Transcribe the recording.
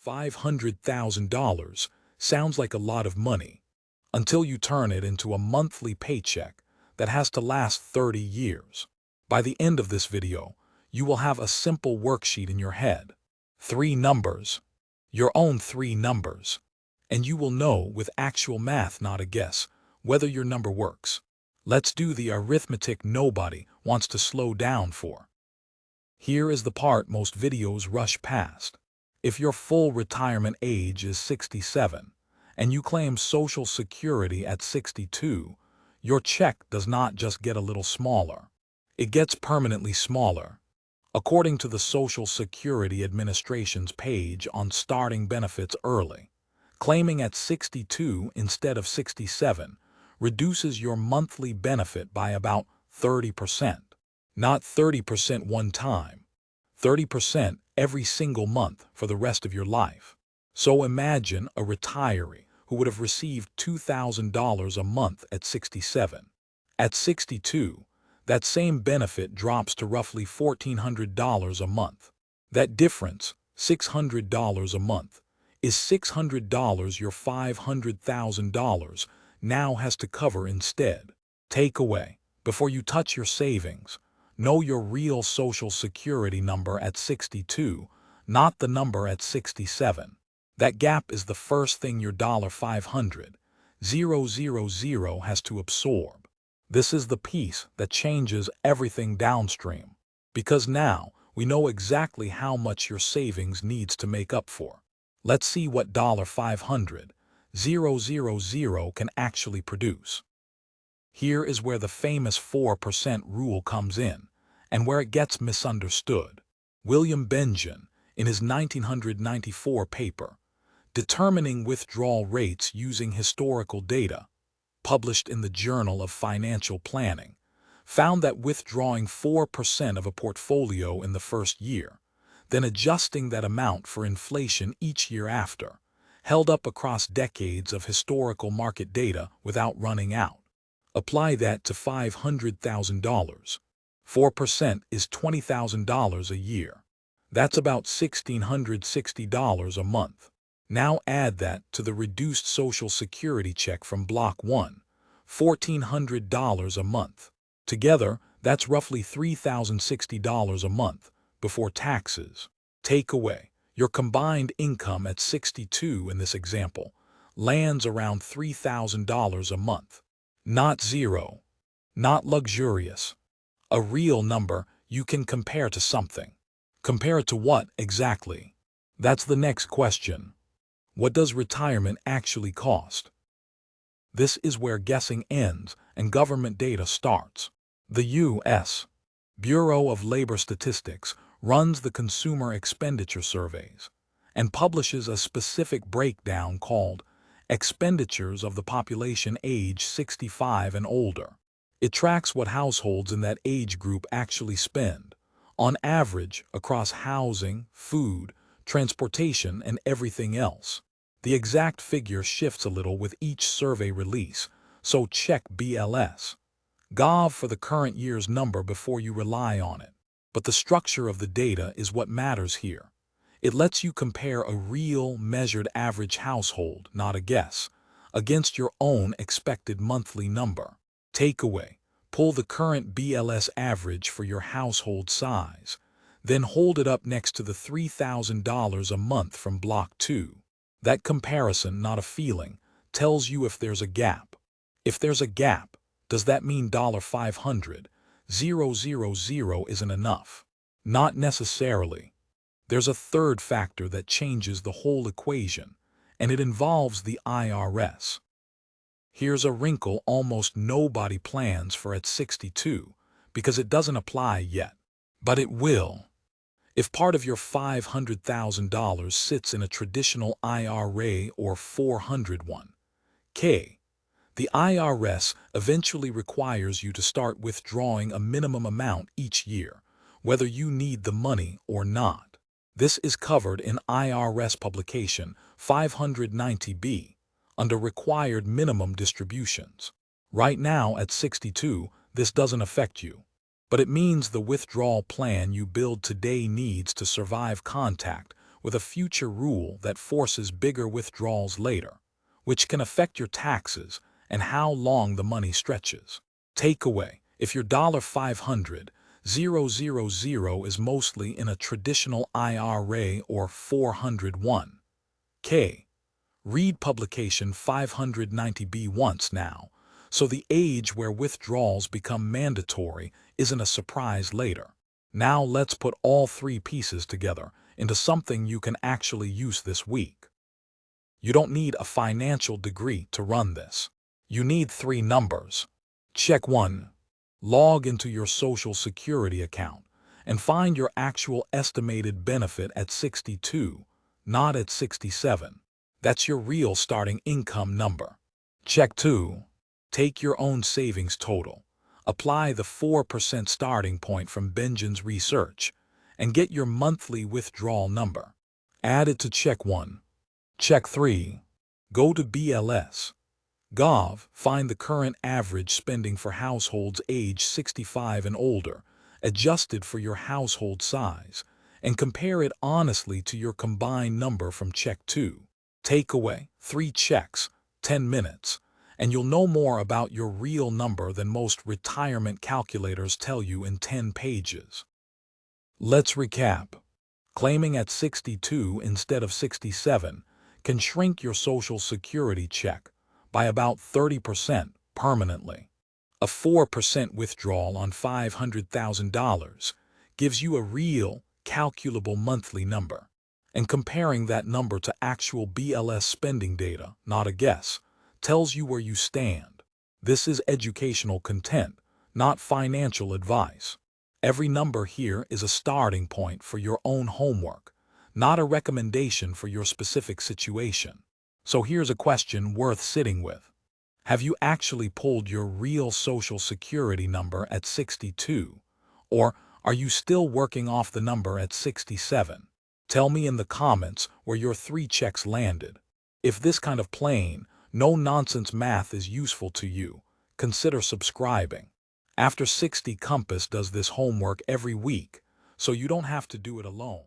$500,000 sounds like a lot of money until you turn it into a monthly paycheck that has to last 30 years. By the end of this video, you will have a simple worksheet in your head. 3 numbers, your own 3 numbers, and you will know with actual math, not a guess, whether your number works. Let's do the arithmetic nobody wants to slow down for. Here is the part most videos rush past. If your full retirement age is 67 and you claim Social Security at 62, your check does not just get a little smaller. It gets permanently smaller. According to the Social Security Administration's page on starting benefits early, claiming at 62 instead of 67 reduces your monthly benefit by about 30%. Not 30% one time, 30% every single month for the rest of your life. So imagine a retiree who would have received $2,000 a month at 67. At 62, that same benefit drops to roughly $1,400 a month. That difference, $600 a month, is $600 your $500,000 now has to cover instead. Takeaway: before you touch your savings, know your real Social Security number at 62, not the number at 67. That gap is the first thing your $500,000 has to absorb. This is the piece that changes everything downstream, because now we know exactly how much your savings needs to make up for. Let's see what $500,000 can actually produce. Here is where the famous 4% rule comes in, and where it gets misunderstood. William Bengen, in his 1994 paper, Determining Withdrawal Rates Using Historical Data, published in the Journal of Financial Planning, found that withdrawing 4% of a portfolio in the first year, then adjusting that amount for inflation each year after, held up across decades of historical market data without running out. Apply that to $500,000. 4% is $20,000 a year. That's about $1,660 a month. Now add that to the reduced Social Security check from Block 1, $1,400 a month. Together, that's roughly $3,060 a month before taxes. Takeaway: your combined income at 62 in this example lands around $3,000 a month. Not zero, not luxurious. A real number you can compare to something. Compare it to what exactly? That's the next question. What does retirement actually cost? This is where guessing ends and government data starts. The U.S. Bureau of Labor Statistics runs the consumer expenditure surveys and publishes a specific breakdown called Expenditures of the population age 65 and older. It tracks what households in that age group actually spend, on average, across housing, food, transportation, and everything else. The exact figure shifts a little with each survey release, so check BLS.gov for the current year's number before you rely on it. But the structure of the data is what matters here. It lets you compare a real, measured average household, not a guess, against your own expected monthly number. Takeaway: pull the current BLS average for your household size, then hold it up next to the $3,000 a month from Block 2. That comparison, not a feeling, tells you if there's a gap. If there's a gap, does that mean $500,000 isn't enough? Not necessarily. There's a third factor that changes the whole equation, and it involves the IRS. Here's a wrinkle almost nobody plans for at 62 because it doesn't apply yet. But it will. If part of your $500,000 sits in a traditional IRA or 401(k), the IRS eventually requires you to start withdrawing a minimum amount each year, whether you need the money or not. This is covered in IRS publication 590B under required minimum distributions. Right now at 62, this doesn't affect you, but it means the withdrawal plan you build today needs to survive contact with a future rule that forces bigger withdrawals later, which can affect your taxes and how long the money stretches. Takeaway: if your $500,000 is mostly in a traditional IRA or 401k, read publication 590B once now, so the age where withdrawals become mandatory isn't a surprise later. Now let's put all three pieces together into something you can actually use this week. You don't need a financial degree to run this. You need three numbers. Check 1. Log into your Social Security account and find your actual estimated benefit at 62, not at 67. That's your real starting income number. Check 2. Take your own savings total. Apply the 4% starting point from Bengen's research and get your monthly withdrawal number. Add it to check 1. Check 3. Go to BLS.gov, find the current average spending for households age 65 and older, adjusted for your household size, and compare it honestly to your combined number from check 2. Takeaway: 3 checks, 10 minutes, and you'll know more about your real number than most retirement calculators tell you in 10 pages. Let's recap. Claiming at 62 instead of 67 can shrink your Social Security check by about 30% permanently. A 4% withdrawal on $500,000 gives you a real, calculable monthly number. And comparing that number to actual BLS spending data, not a guess, tells you where you stand. This is educational content, not financial advice. Every number here is a starting point for your own homework, not a recommendation for your specific situation. So here's a question worth sitting with. Have you actually pulled your real Social Security number at 62? Or are you still working off the number at 67? Tell me in the comments where your 3 checks landed. If this kind of plain, no-nonsense math is useful to you, consider subscribing. After 60 Compass does this homework every week, so you don't have to do it alone.